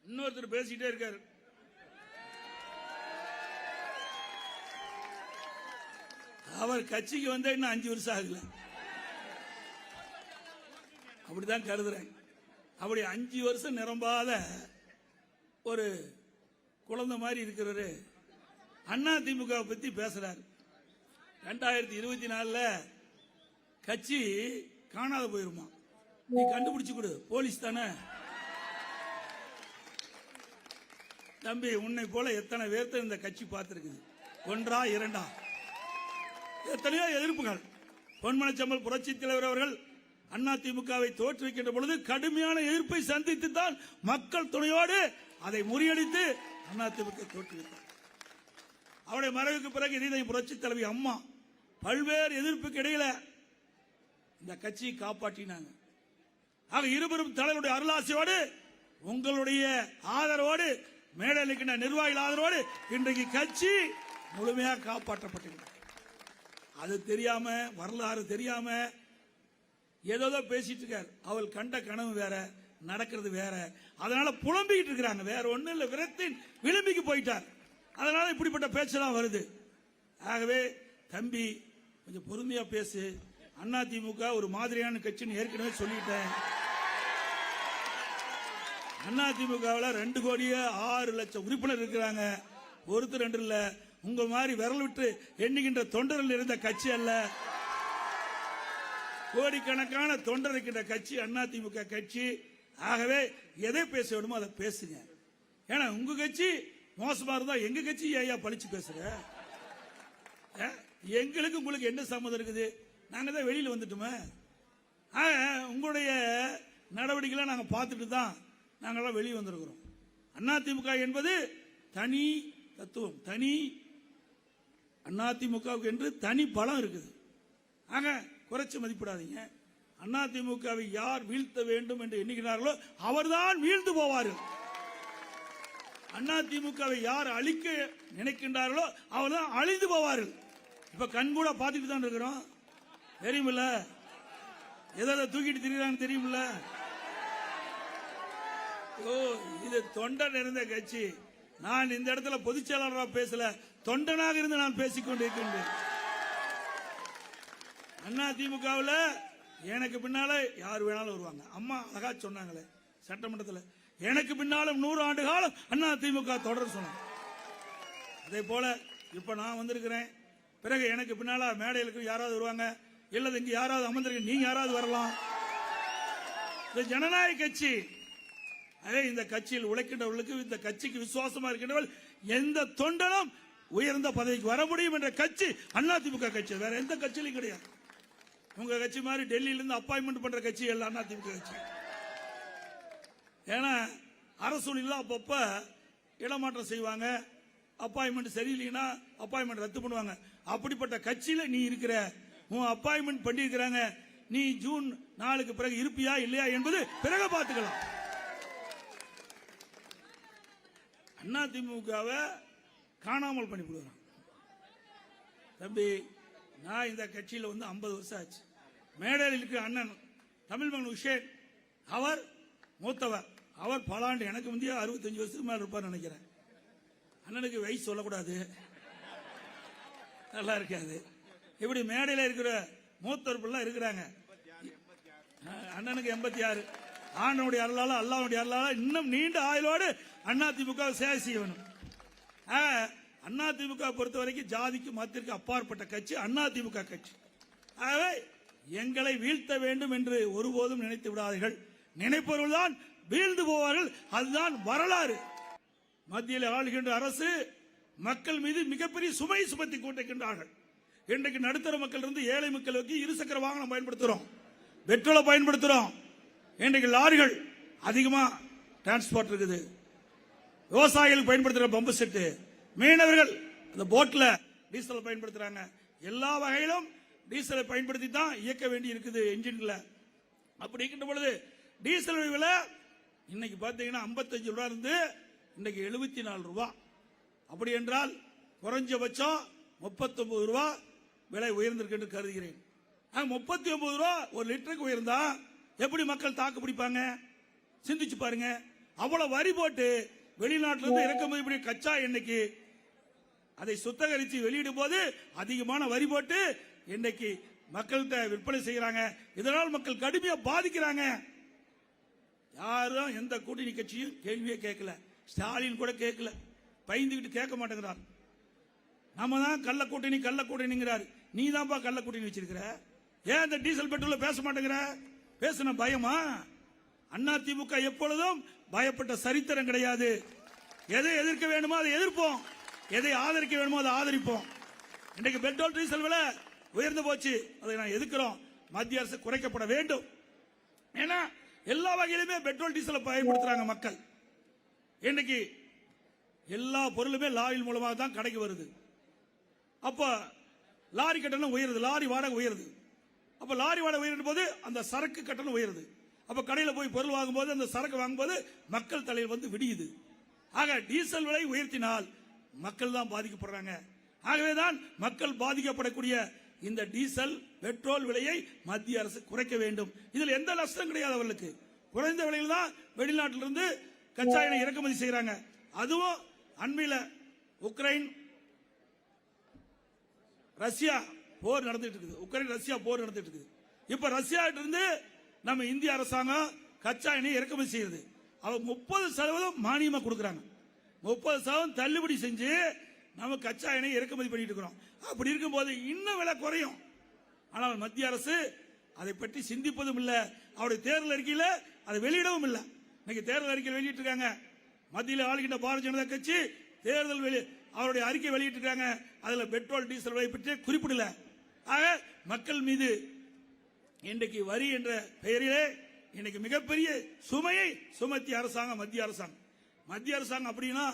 இன்னொருத்தர் பேசிட்டே இருக்காரு. அவர் கட்சிக்கு வந்த இன்னும் 5 வருஷம் ஆகல. அப்படிதான் கருதுறேன். அப்படி 5 வருஷம் நிரம்பாத ஒரு குழந்தை மாதிரி இருக்கிறவரு அண்ணா திமுக பத்தி பேசுறாரு. 2024 கட்சி காணாத போயிருமா? நீ கண்டுபிடிச்சு கொடு, போலீஸ் தானே. தம்பி, உன்னை போல எத்தனை பேர்த்த இந்த கட்சி பார்த்திருக்குது? ஒன்றா இரண்டா? எத்தனையோ எதிர்ப்புகள். பொன்மனச்செம்மல் புரட்சி தலைவர் அவர்கள் அண்ணா திமுகவை தோற்றுவிக்கின்ற பொழுது கடுமையான எதிர்ப்பை சந்தித்து தான் மக்கள் துணையோடு அதை முறியடித்து அண்ணா திமுக தோற்றுவித்தார். அவருடைய மறைவுக்கு பிறகு இதய புரட்சி தலைவி அம்மா பல்வேறு எதிர்ப்புக்கு இடையில இந்த கட்சியை காப்பாற்றினாங்க. ஆக இருவரும் தலைவருடைய அருளாசியோடு, உங்களுடைய ஆதரவோடு, மேடையில் இருக்கின்ற நிர்வாகிகள் ஆதரவோடு இன்றைக்கு கட்சி முழுமையாக காப்பாற்றப்பட்டிருக்கிறது. அது தெரியாம, வரலாறு தெரியாம ஏதோ பேசிட்டு இருக்காரு. அவள் கண்ட கனவு வேற, நடக்கிறது வேற. அதனால புலம்பிக்கிட்டு இருக்கிறாங்க. வேற ஒண்ணு இல்ல, விரத்தின் விளிம்பிக்கு போயிட்டார். அதனால இப்படிப்பட்ட பேச்செல்லாம் வருது. ஆகவே தம்பி, கொஞ்சம் பொறுமையா பேசு. அண்ணா திமுக ஒரு மாதிரியான கட்சின்னு ஏற்கனவே சொல்லிட்டேன். அண்ணா திமுகவில் 2,06,00,000 உறுப்பினர் இருக்கிறாங்க. ஒருத்தர் 2 இல்ல. உங்க மாதிரி விரல் விட்டு எண்ணுகின்ற தொண்டர்கள் இருந்த கட்சி அல்ல. கோடிக்கணக்கான தொண்டர் இருக்கின்ற கட்சி அண்ணா திமுக கட்சி. ஆகவே எதை பேச வேணுமோ அதை பேசுங்க. ஏன்னா உங்க கட்சி மோசமா இருந்தா எங்க கட்சி ஐயா பழிச்சு பேசுற? எங்களுக்கு உங்களுக்கு என்ன சம்மதம் இருக்குது? நாங்க தான் வெளியில வந்துட்டோமே. உங்களுடைய நடவடிக்கைகளை நாங்க பார்த்துட்டு தான் நாங்கெல்லாம் வெளியே வந்திருக்கிறோம். அண்ணா திமுக என்பது தனி தத்துவம், தனி அண்ணா திமுகவுக்கு என்று தனி பலம் இருக்குது. ஆக குறைச்சு மதிப்பிடாதீங்க. அண்ணா திமுகவை யார் வீழ்த்த வேண்டும் என்று எண்ணுகிறார்களோ அவர்தான் வீழ்ந்து போவார்கள். அண்ணா திமுகவை யார் அழிக்க நினைக்கின்றார்களோ அவர்தான் அழிந்து போவார்கள். இப்ப கண்கூட பார்த்துட்டு தான் இருக்கிறோம். தெரியுமில்ல, எதை தூக்கிட்டு திரிகிறான்னு தெரியுமில்ல. இது தொண்டன் இருந்த கட்சி. நான் இந்த இடத்துல பொதுச் செயலாளராக பேசல, தொண்டனாக இருந்து நான் பேசிக்கொண்டிருக்கின்றேன். அண்ணா திமுகவில் எனக்கு பின்னால யார் வேணாலும் வருவாங்க. அம்மா அழகா சொன்னாங்களே சட்டமன்றத்தில், எனக்கு பின்னாலும் 100 ஆண்டு காலம் அண்ணா திமுக தொடர் சொன்னாங்க. அதே போல இப்ப நான் வந்திருக்கிறேன். பிறகு எனக்கு பின்னால மேடைகளுக்கு யாராவது வருவாங்க, இல்லது இங்க யாராவது அமர்ந்திருக்க, நீங்க யாராவது வரலாம். இந்த ஜனநாயக கட்சி. அதே இந்த கட்சியில் உழைக்கின்றவர்களுக்கு, இந்த கட்சிக்கு விசுவாசமா இருக்கின்றவர்கள் எந்த தொண்டனும் உயர்ந்த பதவிக்கு வர முடியும் என்ற கட்சி அண்ணா திமுக கட்சி. வேற எந்த கட்சியிலும் கிடையாது. உங்க கட்சி மாதிரி டெல்லியில இருந்து அப்பாயின்மெண்ட் பண்ற கட்சி எல்லாம் அண்ணா திமுக கட்சி. ஏன்னா அரசு அப்பப்ப இடமாற்றம் செய்வாங்க. அப்பாயின்மெண்ட் சரியில்லைன்னா அப்பாயின்மெண்ட் ரத்து பண்ணுவாங்க. அப்படிப்பட்ட கட்சியில நீ இருக்கிற, உன் அப்பாயின்மெண்ட் பண்ணிருக்கிறாங்க. நீ ஜூன் 4க்கு பிறகு இருப்பியா இல்லையா என்பது பிறகு பார்த்துக்கலாம். அண்ணா திமுகவை காணாமல் பண்ணிவிடுவாங்க. தம்பி, நான் இந்த கட்சியில் 50 வருஷம் ஆச்சு. மேடையில் இருக்கிற அண்ணன் தமிழ்மகன் உஷேன், அவர் மூத்தவர். அவர் பல ஆண்டு, எனக்கு முந்தைய 65 வருஷத்துக்கு மேல இருப்பார் நினைக்கிறேன். அண்ணனுக்கு வயசு சொல்லக்கூடாது, நல்லா இருக்காது. இப்படி மேடையில் இருக்கிற மூத்தவர்கள் இருக்கிறாங்க. அண்ணனுக்கு 86. ஆண்டனுடைய அருளால, அல்லாஹ்வுடைய அருளால இன்னும் நீண்ட ஆயுளோடு அண்ணா திமுக சேவை செய்யணும். அண்ணா திமுக பொறுத்த வரைக்கும் ஜாதிக்கு மதத்திற்கு அப்பாற்பட்ட கட்சி அண்ணா திமுக கட்சி. ஆகவே எங்களை வீழ்த்த வேண்டும் என்று ஒருபோதும் நினைத்து விடாதீர்கள். நினைப்பவர்கள் தான் வீழ்ந்து போவார்கள். அதுதான் வரலாறு. மத்தியில் ஆளுகின்ற அரசு மக்கள் மீது மிகப்பெரிய சுமை சுமத்தி கொண்டிருக்கின்றார்கள். இன்றைக்கு நடுத்தர மக்கள் இருந்து ஏழை மக்களுக்கு இருசக்கர வாகனம் பயன்படுத்துறோம், பெட்ரோலை பயன்படுத்துறோம். இன்றைக்கு லாரிகள் அதிகமா டிரான்ஸ்போர்ட் இருக்குது. விவசாயிகள் பயன்படுத்துற பம்பு செட்டு, மீனவர்கள் அந்த போட்ல டீசல் பயன்படுத்துறாங்க. எல்லா வகையிலும் டீசலை பயன்படுத்தி தான் இயக்க வேண்டி இருக்குது என்ஜின்ல. அப்படி இருக்கின்ற பொழுது டீசல் விலை இன்னைக்கு பாத்தீங்கன்னா 55 ரூபாய் இருந்து இன்னைக்கு 74 ரூபாய். அப்படி என்றால் குறைஞ்சபட்சம் 39 ரூபாய் விலை உயர்ந்திருக்கு என்று கருதுகிறேன். 39 ரூபாய் ஒரு லிட்டருக்கு உயர்ந்தா எப்படி மக்கள் தாக்கு பிடிப்பாங்க? சிந்திச்சு பாருங்க. அவ்வளவு வரி போட்டு வெளிநாட்டில இருந்து இறக்குமதி பண்ணி கச்சா எண்ணெய்க்கு அதை சுத்தகரித்து வெளியிடும் போது அதிகமான வரி போட்டு இன்னைக்கு மக்கள்கிட்ட விற்பனை செய்யறாங்க. இதனால் மக்கள் கடுமையா பாதிக்கிறாங்க. யாரும் எந்த கூட்டணி கட்சியும் கேள்வியே கேட்கல. ஸ்டாலின் கூட கேட்கல, பயந்துகிட்டு கேட்க மாட்டேங்கிறார். நம்ம தான் கள்ள கூட்டணிங்கிறார். நீ தான்ப்பா கள்ள கூட்டணி வச்சிருக்கிற. ஏன் இந்த டீசல் பெட்ரோல பேச மாட்டேங்கிற? பேசுன பயமா? அதிமுக எப்பொழுதும் பயப்பட்ட சரித்திரம் கிடையாது. எதை எதிர்க்க வேணுமோ அதை எதிர்ப்போம், எதை ஆதரிக்க வேணுமோ அதை ஆதரிப்போம். இன்றைக்கு பெட்ரோல் டீசல் விலை உயர்ந்து போச்சு, அதை நான் எதிர்க்கிறோம். மத்திய அரசு குறைக்கப்பட வேண்டும். ஏன்னா எல்லா வகையிலுமே பெட்ரோல் டீசலை பயன்படுத்துறாங்க மக்கள். இன்னைக்கு எல்லா பொருளுமே லாரி மூலமாக தான் கடைக்கு வருது. அப்ப லாரி கட்டணம் உயருது, லாரி வாடகை உயருது. அப்ப லாரி வாடகை உயரும் போது அந்த சரக்கு கட்டணம் உயருது. அப்ப கடையில் போய் பொருள் வாங்கும்போது அந்த சரக்கு வாங்கும்போது மக்கள் தலையில் வந்து விடியுது. ஆக டீசல் விலை உயர்த்தினால் மக்கள் தான் பாதிக்கப்படுறாங்க. ஆகவேதான் மக்கள் பாதிக்கப்படக்கூடிய இந்த டீசல் பெட்ரோல் விலையை மத்திய அரசு குறைக்க வேண்டும். இதில் எந்த நஷ்டம் கிடையாது அவர்களுக்கு. குறைந்த விலையில் தான் வெளிநாட்டிலிருந்து கச்சா எண்ணெய் இறக்குமதி செய்யறாங்க. அதுவும் அண்மையில் உக்ரைன் ரஷ்யா போர் நடந்துட்டு இருக்குது. உக்ரைன் ரஷ்யா போர் நடந்துட்டு இருக்குது. இப்ப ரஷ்யா இருந்து நம்ம இந்திய அரசாங்கம் கச்சா எண்ணெய் இறக்குமதி செய்யுது. அவங்க 30% மானியமா கொடுக்கறாங்க. 30% தள்ளுபடி செஞ்சு நம்ம கச்சா எண்ணெய் இறக்குமதி பண்ணிட்டு இருக்கிறோம். அப்படி இருக்கும்போது இன்னும் விலை குறையும். ஆனால் மத்திய அரசு அதை பற்றி சிந்திப்பதும் இல்லை. அவருடைய தேர்தல் அறிக்கையில் அதை வெளியிடவும் இல்லை. இன்னைக்கு தேர்தல் அறிக்கை வெளியிட்டிருக்காங்க. மத்தியில் ஆளுகின்ற பாரதிய ஜனதா கட்சி தேர்தல் அவருடைய அறிக்கை வெளியிட்டிருக்காங்க. அதுல பெட்ரோல் டீசல் விலை பற்றி குறிப்பிடல. ஆக மக்கள் மீது இன்றைக்கு வரி என்ற பெயரிலே இன்னைக்கு மிகப்பெரிய சுமையை சுமத்திய அரசாங்கம் மத்திய அரசாங்கம். மத்திய அரசாங்கம் அப்படின்னா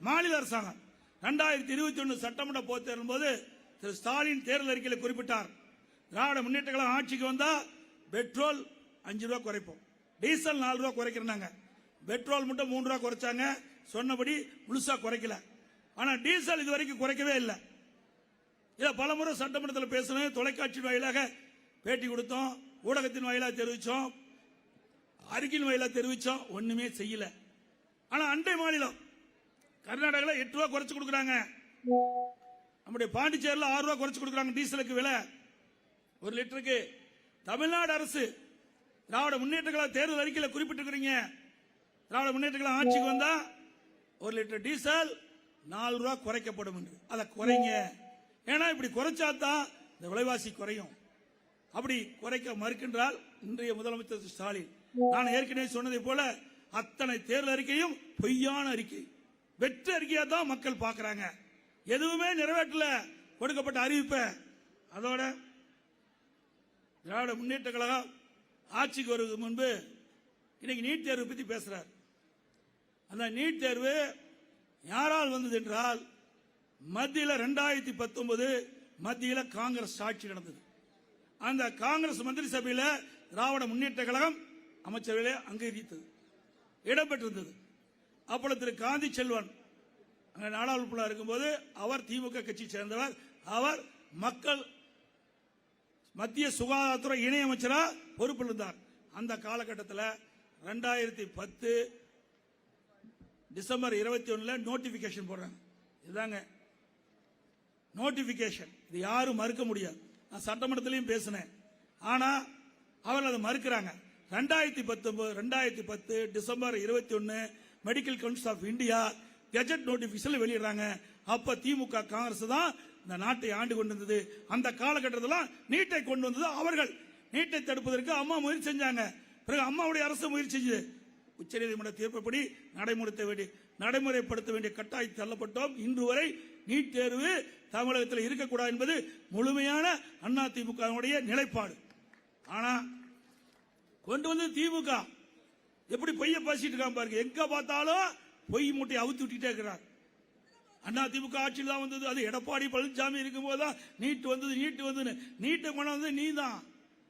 மாநில அரசாங்கம். 2021 சட்டமன்ற பொதுத் தேர்தல் போது திரு ஸ்டாலின் தேர்தல் அறிக்கையில் குறிப்பிட்டார், திராவிட முன்னேற்ற கழகம் ஆட்சிக்கு வந்தா பெட்ரோல் 5 ரூபாய் குறைப்போம், டீசல் 4 ரூபாய் குறைக்கிறாங்க. பெட்ரோல் மட்டும் 3 ரூபாய் குறைச்சாங்க, சொன்னபடி முழுசா குறைக்கல. ஆனா டீசல் இதுவரைக்கும் குறைக்கவே இல்லை. இத பலமுறை சட்டமன்றத்தில் பேசணும், தொலைக்காட்சி வாயிலாக பேட்டி கொடுத்தோம், ஊடகத்தின் வாயிலாக தெரிவிச்சோம், அறிக்கையின் வாயிலாக தெரிவிச்சோம், ஒண்ணுமே செய்யல. ஆனா அண்டை மாநிலம் கர்நாடகாவில் 8 ரூபாய் குறைச்சு கொடுக்கறாங்க. நம்முடைய பாண்டிச்சேரியில் 6 ரூபாய் குறைச்சு கொடுக்கறாங்க டீசலுக்கு விலை 1 லிட்டருக்கு. தமிழ்நாடு அரசு திராவிட முன்னேற்ற கழக தேர்தல் அறிக்கையில் குறிப்பிட்டிருக்கிறீங்க, திராவிட முன்னேற்ற கழகம் ஆட்சிக்கு வந்தா 1 லிட்டர் டீசல் 4 ரூபாய் குறைக்கப்படும் என்று. அதை குறைங்க. ஏன்னா இப்படி குறைச்சாதான் இந்த விலைவாசி குறையும். அப்படி குறைக்க மறுக்கின்றால் இன்றைய முதலமைச்சர் ஸ்டாலின். நான் ஏற்கனவே சொன்னதை போல அத்தனை தேர்தல் அறிக்கையும் பொய்யான அறிக்கை, வெற்று அறிக்கையா தான் மக்கள் பார்க்கிறாங்க. எதுவுமே நிறைவேற்றல கொடுக்கப்பட்ட அறிவிப்ப. அதோட திராவிட முன்னேற்ற கழகம் ஆட்சிக்கு வருவதற்கு முன்பு இன்னைக்கு நீட் தேர்வு பத்தி பேசுறார். அந்த நீட் தேர்வு யாரால் வந்தது என்றால் மத்தியில் 2019 மத்தியில் காங்கிரஸ் ஆட்சி நடந்தது. அந்த காங்கிரஸ் மந்திரி சபையில் திராவிட முன்னேற்ற கழகம் அமைச்சரவையிலே அங்கீகரித்தது, இடம்பெற்றிருந்தது. அப்பொழுது திரு காந்தி செல்வன் அங்கே நாடாளுமன்ற இருக்கும்போது அவர் திமுக கட்சி சேர்ந்தவர். அவர் மக்கள் மத்திய சுகாதாரத்துறை இணையமைச்சராக பொறுப்பில் இருந்தார். அந்த காலகட்டத்தில் 2010 டிசம்பர் 21 நோட்டிபிகேஷன் போடுறாங்க. இதுதாங்க நோட்டிபிகேஷன். இது யாரும் மறுக்க முடியாது. நான் சட்டமன்றத்திலையும் பேசினேன். ஆனா அவர்கள் அதை மறுக்கிறாங்க. 2010 December 21 medical council of India gazette notification வெளியிடுறாங்க. அப்ப திமுக காங்கிரஸ் தான் இந்த நாட்டை ஆண்டு கொண்டிருந்தது. அந்த காலகட்டத்தில் நீட்டை கொண்டு வந்தது அவர்கள். நீட்டை தடுப்பதற்கு அம்மா முயற்சி செஞ்சாங்க. பிறகு அம்மாவுடைய அரசு முயற்சி செஞ்சது. உச்சநீதிமன்ற தீர்ப்புப்படி நடைமுறைப்படுத்த வேண்டிய கட்டாயத்தில் தள்ளப்பட்டோம். இன்று வரை நீட் தேர்வு தமிழகத்தில் இருக்கக்கூடாது என்பது முழுமையான அதிமுக நிலைப்பாடு. ஆனா கொண்டு வந்து திமுக எப்படி பொய்ய பேசிட்டு இருக்காங்க பாருங்க. எங்க பார்த்தாலும் பொய் மூட்டை அவுத்து விட்டுட்டே இருக்கிறார். அதிமுக ஆட்சியில் தான் வந்தது. அது எடப்பாடி பழனிசாமி இருக்கும் போதுதான் நீட் வந்தது. நீட்டை கொண்டு வந்து நீ தான்,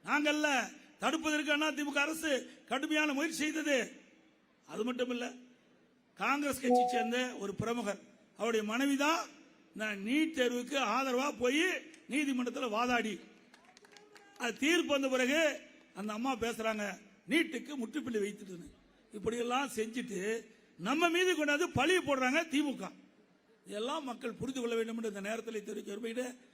நாங்கல்ல. தடுப்பதற்கு அதிமுக அரசு கடுமையான முயற்சி செய்தது. அது மட்டும் இல்ல, காங்கிரஸ் கட்சி சேர்ந்த ஒரு பிரமுகர், அவருடைய மனைவிதான் நீட் தேர்வுக்கு ஆதரவா போய் நீதிமன்றத்தில் வாதாடி அது தீர்ப்பு வந்த பிறகு அந்த அம்மா பேசுறாங்க, நீட்டுக்கு முற்றுப்புள்ளி வைத்துட்டு இப்படி எல்லாம் செஞ்சுட்டு நம்ம மீது கொண்டாந்து பழி போடுறாங்க திமுக. இதெல்லாம் மக்கள் புரிந்து கொள்ள வேண்டும் என்று இந்த நேரத்தில் தெரிவிக்க விரும்புகிறேன்.